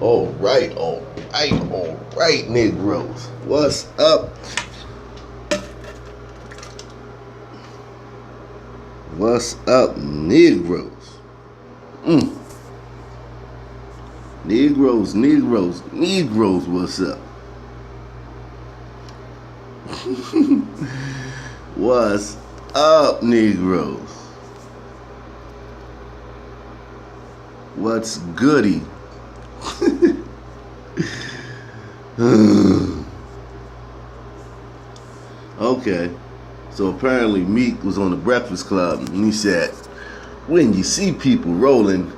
All right, Negroes. What's up? What's up, Negroes? Negroes, what's up? What's up, Negroes? What's goody? Okay, so apparently Meek was on the Breakfast Club and he said, when you see people rolling,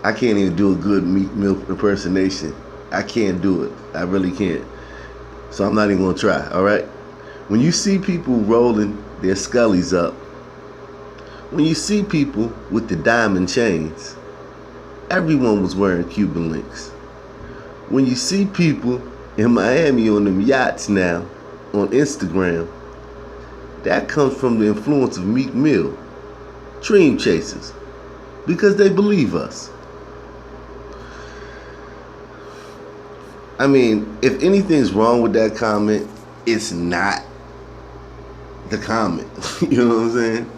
I can't even do a good Meek Mill impersonation. I can't do it. I really can't. So I'm not even gonna try, alright? When you see people rolling their scullies up, when you see people with the diamond chains, everyone was wearing Cuban links. When you see people in Miami on them yachts now, on Instagram, that comes from the influence of Meek Mill, dream chasers, because they believe us. I mean, if anything's wrong with that comment, it's not the comment. You know what I'm saying?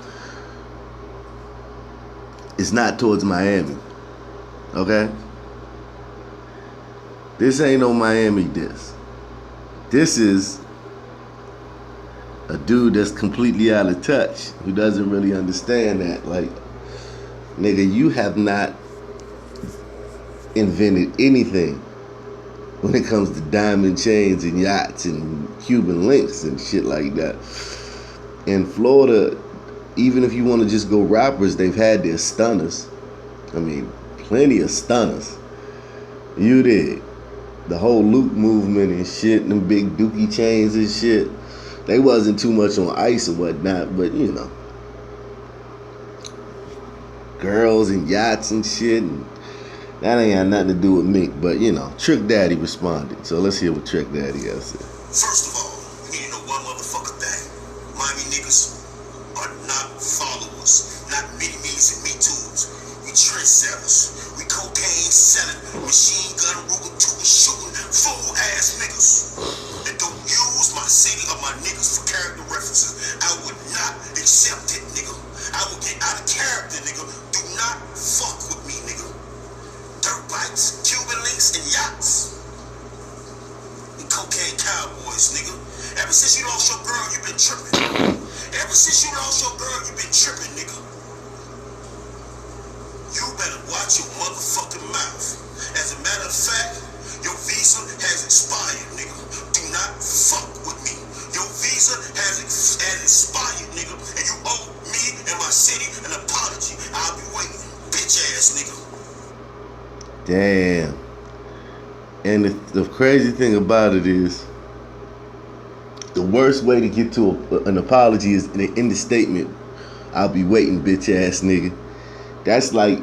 It's not towards Miami. Okay? This ain't no Miami diss. This is a dude that's completely out of touch, who doesn't really understand that. Like, nigga, you have not invented anything when it comes to diamond chains and yachts and Cuban links and shit like that. In Florida, even if you want to just go rappers, they've had their stunners. I mean, plenty of stunners. You did. The whole Luke movement and shit, them big dookie chains and shit, they wasn't too much on ice or whatnot, but you know, girls and yachts and shit, and that ain't got nothing to do with Meek. But you know, Trick Daddy responded, so let's hear what Trick Daddy has to say. First of all, you need to know one motherfucking thing. Miami niggas are not followers, not mini-me's and me-too's. We trendsetters. We cocaine selling, machine gun Ruger 2 shooting, fool-ass niggas. And don't use my city or my niggas for character references. I would not accept it, nigga. I will get out of character, nigga. Do not fuck with me, nigga. Dirt bikes, Cuban links, and yachts. And cocaine cowboys, nigga. Ever since you lost your girl, you been tripping. Ever since you lost your girl, you been tripping, nigga. You better watch your motherfucking mouth. As a matter of fact, your visa has expired, nigga. Do not fuck with me. Your visa has expired, nigga. And you owe me and my city an apology. I'll be waiting, bitch ass nigga. Damn. And the crazy thing about it is, the worst way to get to an apology is in the statement, I'll be waiting, bitch ass nigga. That's like,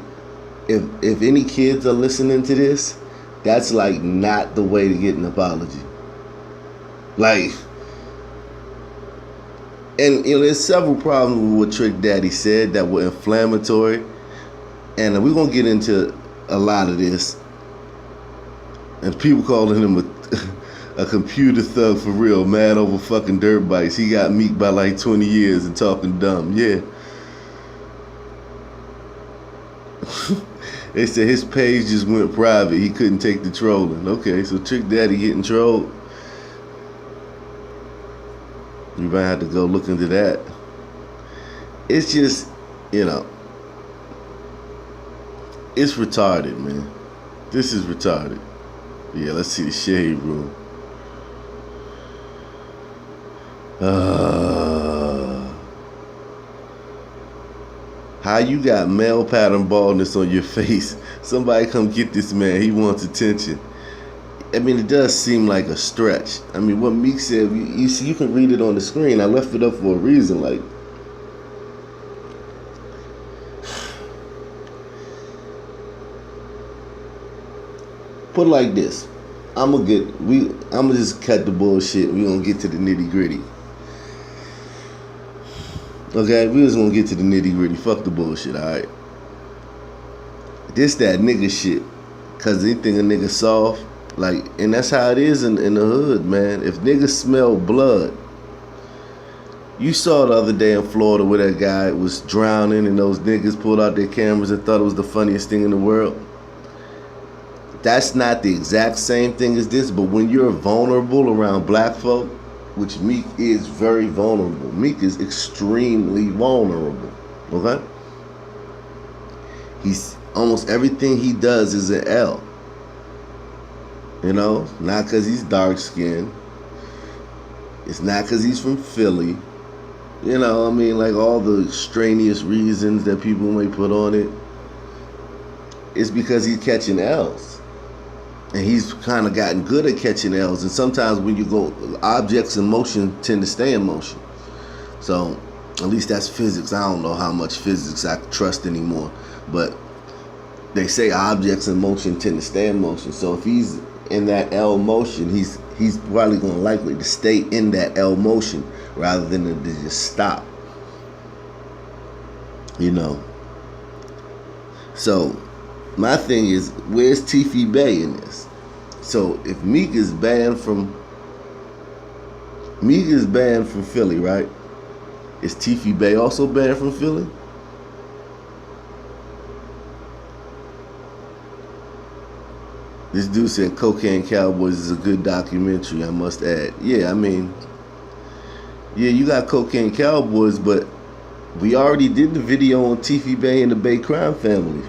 if any kids are listening to this, that's like not the way to get an apology. Like, and you know, there's several problems with what Trick Daddy said that were inflammatory, and we're gonna get into a lot of this. And people calling him a computer thug for real, mad over fucking dirt bikes. He got Meek by like 20 years and talking dumb. Yeah. They said his page just went private. He couldn't take the trolling. Okay, so Trick Daddy getting trolled. You might have to go look into that. It's just, you know, it's retarded, man. This is retarded. Yeah, let's see the shade room. How you got male pattern baldness on your face? Somebody come get this man. He wants attention. I mean, it does seem like a stretch. I mean, what Meek said, you see, you can read it on the screen. I left it up for a reason. Like, put it like this. I'm gonna just cut the bullshit. We gonna get to the nitty gritty. Okay, we just gonna get to the nitty gritty. Fuck the bullshit, alright? This that nigga shit. Cause they think a nigga soft. Like, and that's how it is in the hood, man. If niggas smell blood, you saw the other day in Florida where that guy was drowning and those niggas pulled out their cameras and thought it was the funniest thing in the world. That's not the exact same thing as this, but when you're vulnerable around black folk, which Meek is very vulnerable. Meek is extremely vulnerable, okay? He's almost everything he does is an L. You know, not because he's dark skinned. It's not because he's from Philly. You know, I mean, like all the extraneous reasons that people may put on it. It's because he's catching L's. And he's kind of gotten good at catching L's. And sometimes when you go, objects in motion tend to stay in motion. So, at least that's physics. I don't know how much physics I trust anymore. But they say objects in motion tend to stay in motion. So if he's in that L motion, he's probably going to likely to stay in that L motion rather than to just stop. You know. So my thing is, where's Teefy Bey in this? So if Meek is banned from Philly, right? Is Teefy Bey also banned from Philly? This dude said Cocaine Cowboys is a good documentary, I must add. Yeah, I mean, yeah, you got Cocaine Cowboys, but we already did the video on Teefy Bey and the Bey crime family.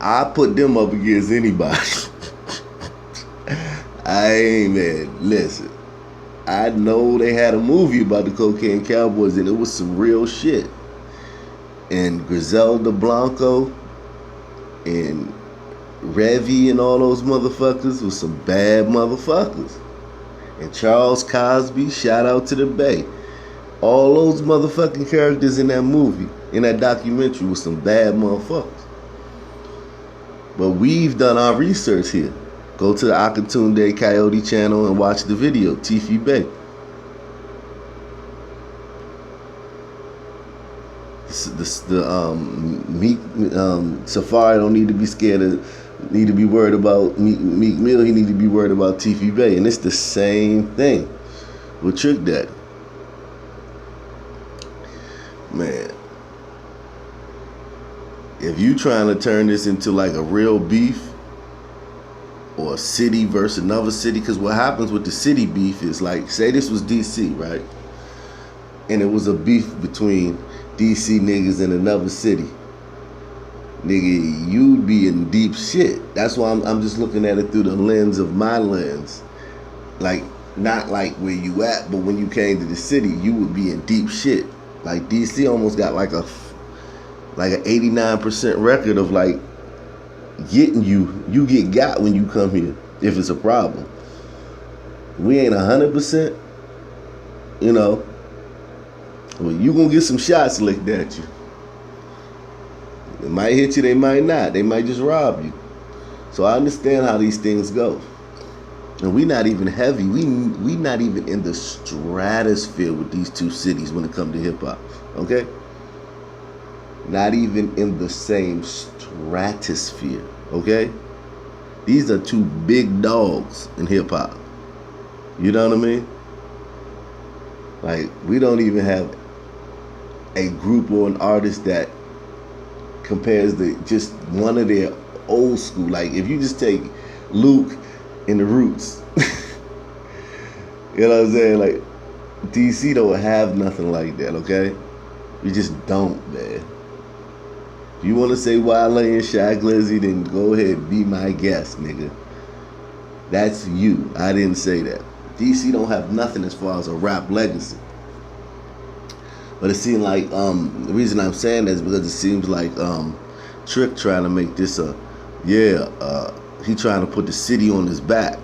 I put them up against anybody. I ain't mad. Listen, I know they had a movie about the Cocaine Cowboys and it was some real shit. And Griselda Blanco and Revy and all those motherfuckers was some bad motherfuckers. And Charles Cosby, shout out to the Bay. All those motherfucking characters in that movie, in that documentary, was some bad motherfuckers. But we've done our research here. Go to the Akatunde Coyote channel and watch the video, Teefy Bey. Meek Safari don't need to be scared of, need to be worried about Meek Mill. He need to be worried about Teefy Bey, and it's the same thing with Trick Daddy. Man, if you trying to turn this into like a real beef or a city versus another city, because what happens with the city beef is like, say this was DC, right? And it was a beef between DC niggas in another city. Nigga, you'd be in deep shit. That's why I'm just looking at it through the lens of my lens. Like, not like where you at, but when you came to the city, you would be in deep shit. Like DC almost got like an 89% record of like getting you get got when you come here if it's a problem. We ain't 100%, you know. Well, you gonna get some shots licked at you. They might hit you, they might not. They might just rob you. So I understand how these things go. And we not even heavy. We not even in the stratosphere with these two cities when it comes to hip hop. Okay? Not even in the same stratosphere. Okay? These are two big dogs in hip hop. You know what I mean? Like, we don't even have a group or an artist that compares to just one of their old school. Like, if you just take Luke and the Roots, you know what I'm saying? Like, DC don't have nothing like that, okay? You just don't, man. If you want to say Wale and Shaq Lizzy, then go ahead, be my guest, nigga. That's you. I didn't say that. DC don't have nothing as far as a rap legacy. But it seems like, the reason I'm saying that is because it seems like Trick trying to make this he trying to put the city on his back.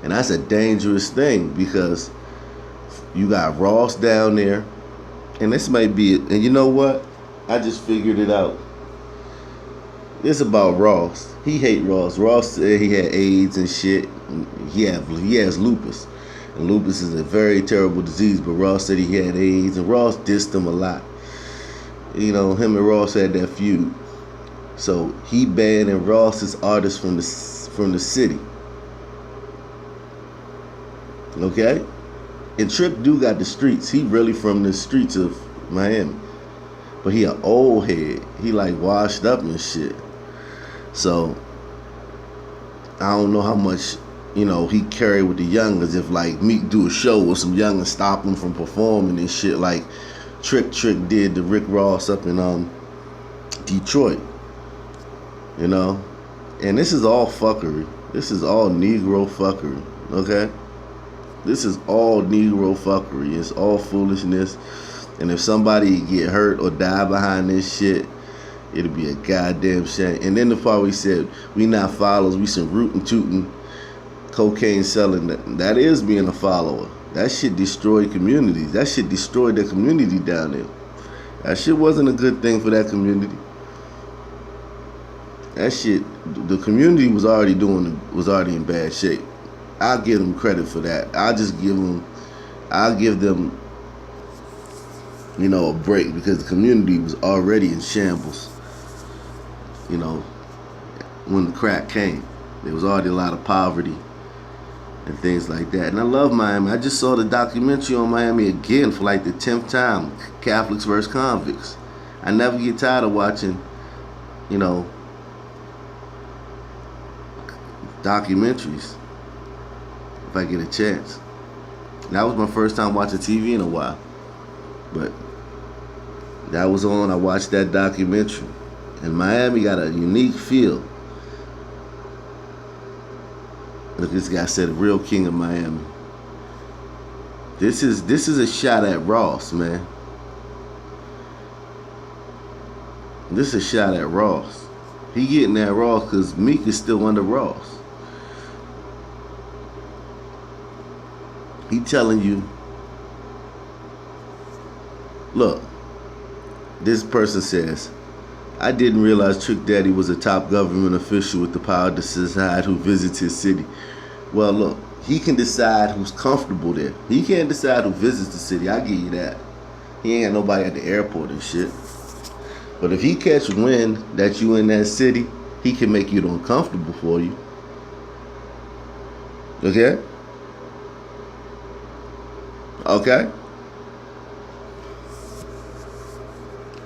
And that's a dangerous thing because you got Ross down there. And this might be it. And you know what? I just figured it out. It's about Ross. He hate Ross. Ross said he had AIDS and shit. He has lupus. And lupus is a very terrible disease, but Ross said he had AIDS, and Ross dissed him a lot. You know, him and Ross had that feud. So he banning Ross as artists from the city. Okay? And Trick do got the streets. He really from the streets of Miami. But he an old head. He like washed up and shit. So I don't know how much, he carried with the youngers. If like Meek do a show with some youngers, stop him from performing and shit like Trick did to Rick Ross up in Detroit. And this is all fuckery. This is all Negro fuckery. Okay? This is all Negro fuckery. It's all foolishness. And if somebody get hurt or die behind this shit, it'll be a goddamn shame. And then the part we said, we not followers, we some rootin' tootin', cocaine selling. That is being a follower. That shit destroyed communities. That shit destroyed the community down there. That shit wasn't a good thing for that community. That shit, the community was already in bad shape. I'll give them credit for that. I'll give them, a break because the community was already in shambles. When the crack came, there was already a lot of poverty and things like that. And I love Miami. I just saw the documentary on Miami again for like the 10th time, Catholics versus Convicts. I never get tired of watching, documentaries if I get a chance. That was my first time watching TV in a while. But that was on, I watched that documentary. And Miami got a unique feel. Look, this guy said, real king of Miami. This is a shot at Ross, man. This is a shot at Ross. He getting at Ross because Meek is still under Ross. He telling you, look, this person says, I didn't realize Trick Daddy was a top government official with the power to decide who visits his city. Well, look, he can decide who's comfortable there. He can't decide who visits the city. I give you that. He ain't got nobody at the airport and shit. But if he catch wind that you in that city, he can make it uncomfortable for you. Okay? Okay?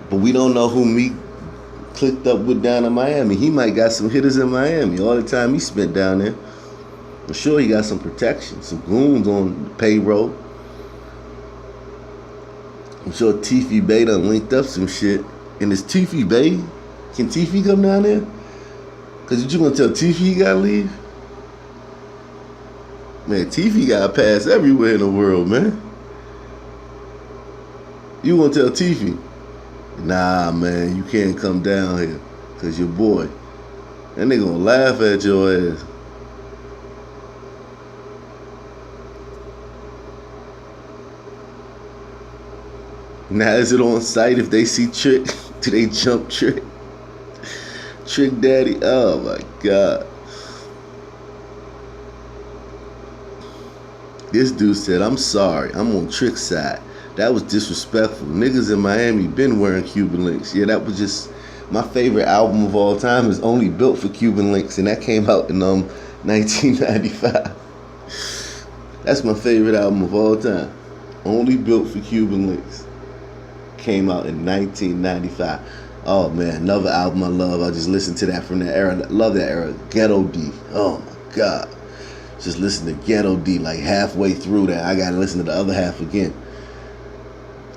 But we don't know who Meek clicked up with down in Miami. He might got some hitters in Miami all the time he spent down there. I'm sure he got some protection, some goons on the payroll. I'm sure Teefy Bey done linked up some shit. And is Teefy Bey? Can Teefy come down there? Cause you gonna tell Teefy he gotta leave? Man, Teefy got a pass everywhere in the world, man. You gonna tell Teefy? Nah, man, you can't come down here. Cause your boy. And they gonna laugh at your ass. Now is it on site if they see Trick? Do they jump Trick? Trick Daddy? Oh my God. This dude said, I'm sorry, I'm on Trick's side. That was disrespectful. Niggas in Miami been wearing Cuban links. Yeah, that was just my favorite album of all time is Only Built for Cuban Links, and that came out in 1995. That's my favorite album of all time. Only Built for Cuban Links. Came out in 1995. Oh man, another album I love. I just listened to that from that era. Love that era. Ghetto D. Oh my God. Just listen to Ghetto D like halfway through that. I gotta listen to the other half again.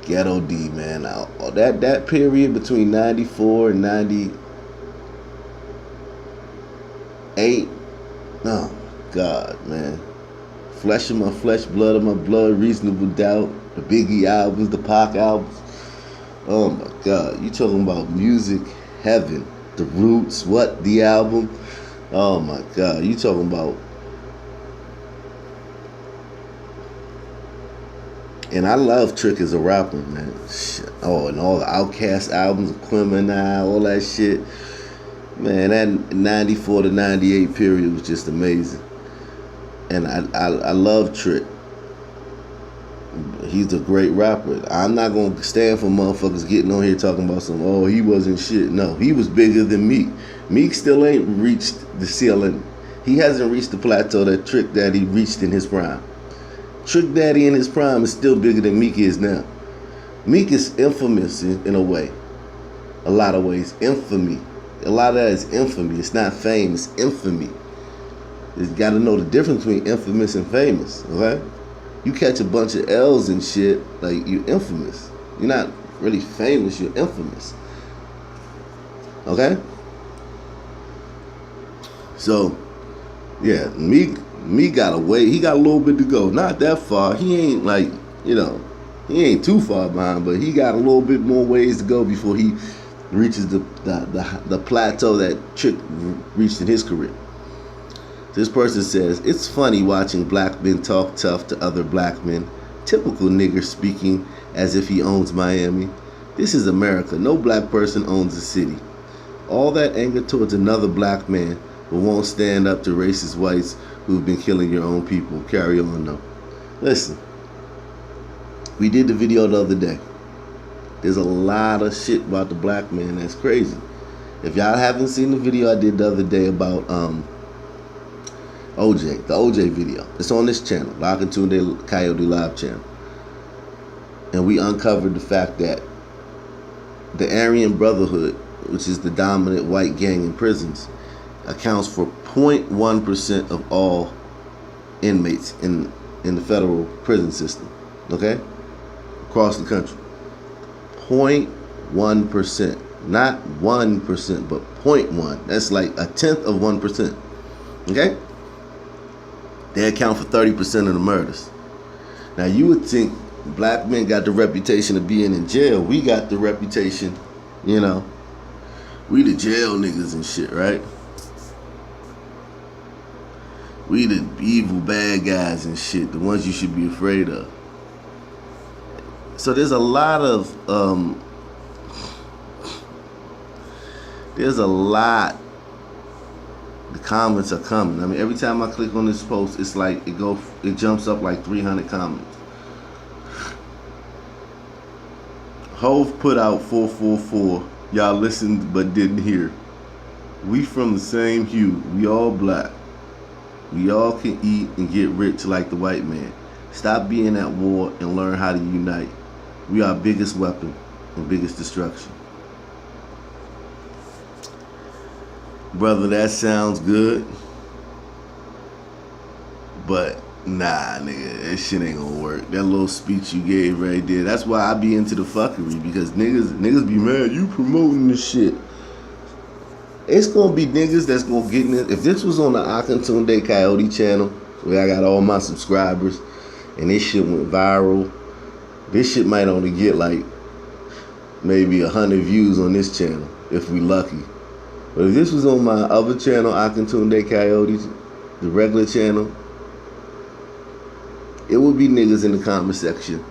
Ghetto D, man. Now, that period between 94 and 98. Oh my God, man. Flesh of my flesh, blood of my blood, Reasonable Doubt, the Biggie albums, the Pac albums. Oh my God, you talking about music heaven. The Roots, what, the album? Oh my God, you talking about. And I love Trick as a rapper, man. Oh, and all the Outkast albums, Aquemini, all that shit. Man, that 94 to 98 period was just amazing. And I love Trick. He's a great rapper. I'm not gonna stand for motherfuckers getting on here talking about some, oh, he wasn't shit. No, he was bigger than Meek. Meek still ain't reached the ceiling. He hasn't reached the plateau that Trick Daddy reached in his prime. Trick Daddy in his prime is still bigger than Meek is now. Meek is infamous in a way. A lot of ways. Infamy. A lot of that is infamy. It's not fame, it's infamy. You gotta know the difference between infamous and famous, okay? You catch a bunch of L's and shit, like, you're infamous. You're not really famous, you're infamous. Okay? So, yeah, Meek got he got a little bit to go. Not that far. He ain't like, he ain't too far behind, but he got a little bit more ways to go before he reaches the plateau that Trick reached in his career. This person says, it's funny watching black men talk tough to other black men. Typical nigger speaking as if he owns Miami. This is America. No black person owns the city. All that anger towards another black man but won't stand up to racist whites who've been killing your own people. Carry on though. Listen, we did the video the other day. There's a lot of shit about the black man that's crazy. If y'all haven't seen the video I did the other day about OJ, the OJ video, it's on this channel, Lock and Tune Coyote Live channel. And we uncovered the fact that the Aryan Brotherhood, which is the dominant white gang in prisons, accounts for 0.1% of all inmates in the federal prison system, okay? Across the country. 0.1%. Not 1%, but 0.1. That's like a tenth of 1%. Okay? They account for 30% of the murders. Now you would think black men got the reputation of being in jail. We got the reputation, we the jail niggas and shit, right? We the evil bad guys and shit, the ones you should be afraid of. So there's a lot, the comments are coming. I mean, every time I click on this post, it's like it jumps up like 300 comments. Hove put out 444. Y'all listened but didn't hear. We from the same hue. We all black. We all can eat and get rich like the white man. Stop being at war and learn how to unite. We are our biggest weapon and biggest destruction. Brother, that sounds good. But nah, nigga, that shit ain't gonna work. That little speech you gave right there. That's why I be into the fuckery, because niggas be mad you promoting this shit. It's gonna be niggas that's gonna get in it. If this was on the Akintunde Coyote channel, where I got all my subscribers, and this shit went viral, this shit might only get like maybe 100 views on this channel, if we lucky. But if this was on my other channel, Akintunde Coyotes, the regular channel, it would be niggas in the comment section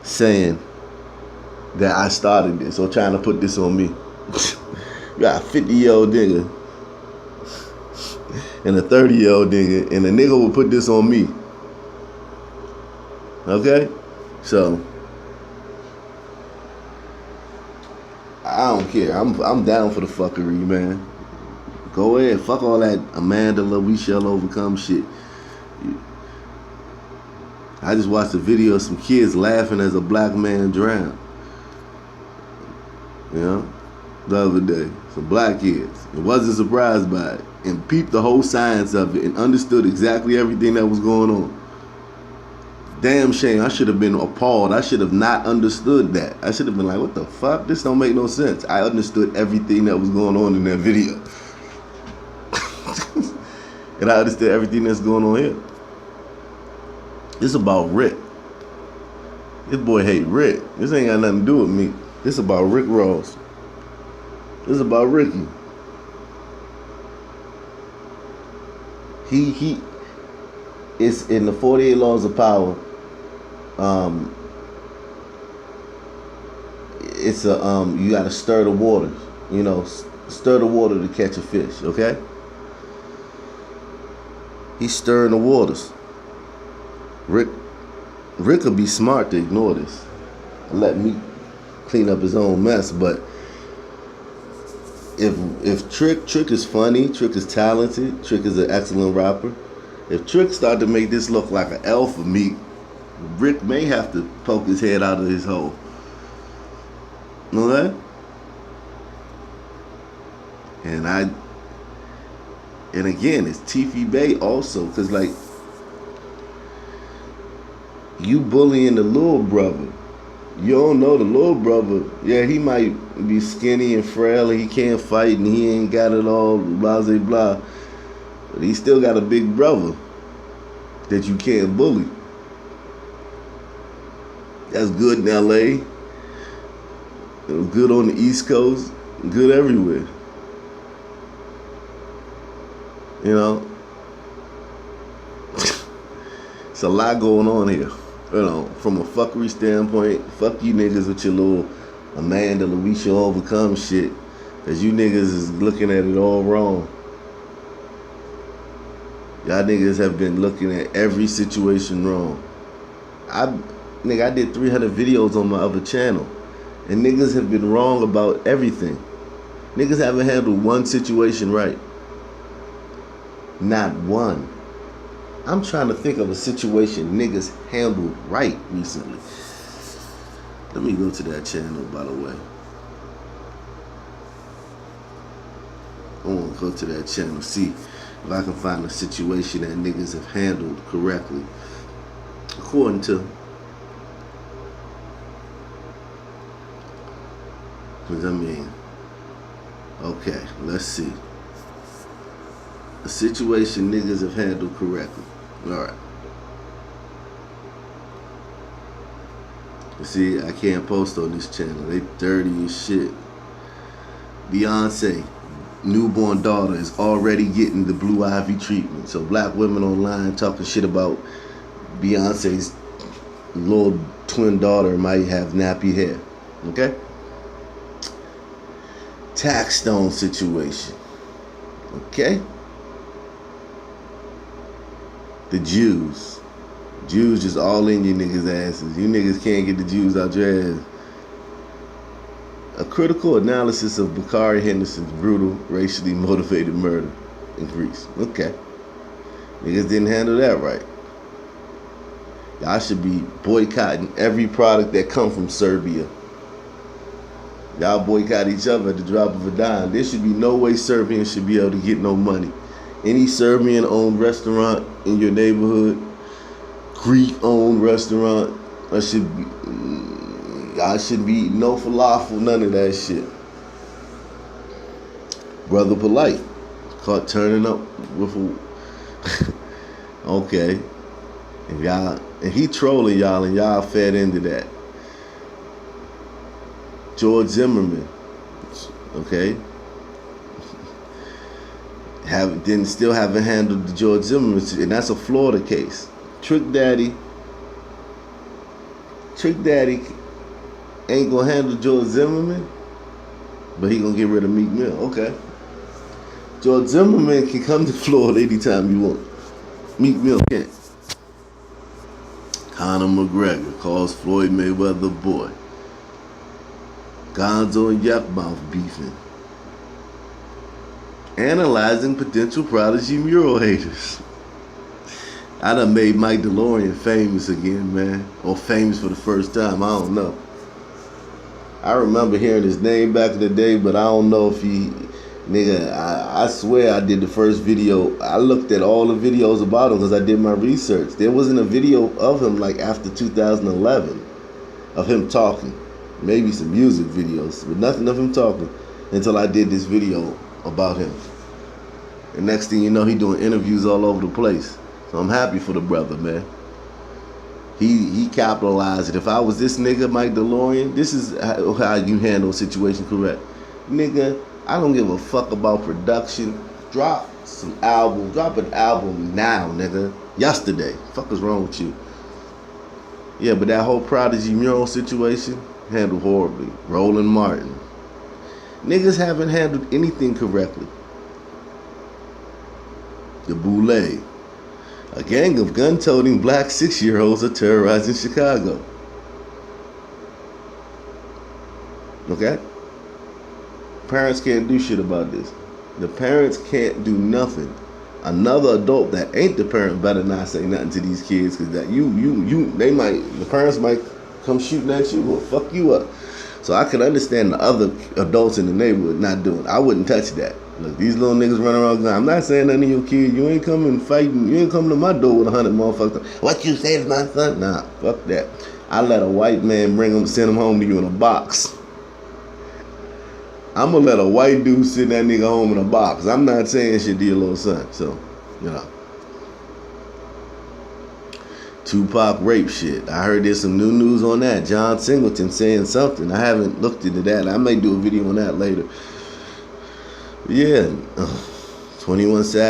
saying that I started this or trying to put this on me. You got a 50-year-old nigga and a 30-year-old nigga, and the nigga will put this on me. Okay? So I don't care. I'm down for the fuckery, man. Go ahead. Fuck all that Amanda we shall overcome shit. I just watched a video of some kids laughing as a black man drowned. The other day. Some black kids. And wasn't surprised by it. And peeped the whole science of it and understood exactly everything that was going on. Damn shame. I should have been appalled. I should have not understood that. I should have been like, what the fuck? This don't make no sense. I understood everything that was going on in that video. And I understood everything that's going on here. This about Rick. This boy hate Rick. This ain't got nothing to do with me. This about Rick Ross. This about Ricky. He is in the 48 Laws of Power. It's you gotta stir the waters. Stir the water to catch a fish. Okay. He's stirring the waters. Rick Rick would be smart to ignore this and let Meek clean up his own mess. But if Trick is funny, Trick is talented, Trick is an excellent rapper. If Trick started to make this look like an L for Meek, Rick may have to poke his head out of his hole. You know that? And again, it's Teefy Bey also, because like, you bullying the little brother. You don't know the little brother. Yeah, he might be skinny and frail and he can't fight and he ain't got it all, blah, blah, blah. But he still got a big brother that you can't bully. That's good in LA. Good on the East Coast. Good everywhere. You know? It's a lot going on here. You know, from a fuckery standpoint, fuck you niggas with your little Amanda Louise overcome shit. Cause you niggas is looking at it all wrong. Y'all niggas have been looking at every situation wrong. I did 300 videos on my other channel. And niggas have been wrong about everything. Niggas haven't handled one situation right. Not one. I'm trying to think of a situation niggas handled right recently. Let me go to that channel, by the way. I want to go to that channel, see if I can find a situation that niggas have handled correctly. According to, because I mean, okay, let's see. A situation niggas have handled correctly. Alright. You see, I can't post on this channel. They dirty as shit. Beyonce, newborn daughter, is already getting the Blue Ivy treatment. So black women online talking shit about Beyonce's little twin daughter might have nappy hair. Okay? Tax stone situation. Okay? The Jews. Jews just all in you niggas' asses. You niggas can't get the Jews out your ass. A critical analysis of Bakari Henderson's brutal, racially motivated murder in Greece. Okay. Niggas didn't handle that right. Y'all should be boycotting every product that come from Serbia. Y'all boycott each other at the drop of a dime. There should be no way Serbians should be able to get no money. Any Serbian-owned restaurant in your neighborhood, Greek-owned restaurant, I should be eating no falafel, none of that shit. Brother Polite, caught turning up with a okay. And he trolling y'all and y'all fed into that. George Zimmerman, okay. Still haven't handled the George Zimmerman, and that's a Florida case. Trick Daddy ain't gonna handle George Zimmerman, but he gonna get rid of Meek Mill. Okay. George Zimmerman can come to Florida anytime you want. Meek Mill can't. Conor McGregor calls Floyd Mayweather boy. Gonzo and Yakmouth beefing. Analyzing potential Prodigy mural haters. I done made Mike DeLorean famous again, man. Or famous for the first time, I don't know. I remember hearing his name back in the day, but I don't know if he... Nigga, I swear I did the first video. I looked at all the videos about him because I did my research. There wasn't a video of him like after 2011 of him talking. Maybe some music videos, but nothing of him talking until I did this video about him. And next thing you know, he doing interviews all over the place. So I'm happy for the brother, man. He capitalized it. If I was this nigga, Mike DeLorean, this is how you handle a situation correct. Nigga, I don't give a fuck about production. Drop an album now, nigga. Yesterday. Fuck is wrong with you? Yeah, but that whole Prodigy mural situation, handled horribly. Roland Martin. Niggas haven't handled anything correctly. The Boule. A gang of gun-toting black 6-year-olds are terrorizing Chicago. Okay? Parents can't do shit about this. The parents can't do nothing. Another adult that ain't the parent better not say nothing to these kids, because that the parents might come shooting at you or fuck you up. So I can understand the other adults in the neighborhood not doing it. I wouldn't touch that. Look, these little niggas running around. I'm not saying nothing to your kid. You ain't coming fighting. You ain't coming to my door with 100 motherfuckers. What you say to my son? Nah, fuck that. I let a white man send him home to you in a box. I'm gonna let a white dude send that nigga home in a box. I'm not saying shit to your little son. So, you know. Tupac rape shit. I heard there's some new news on that. John Singleton saying something. I haven't looked into that. I may do a video on that later. Yeah. 21 Savage.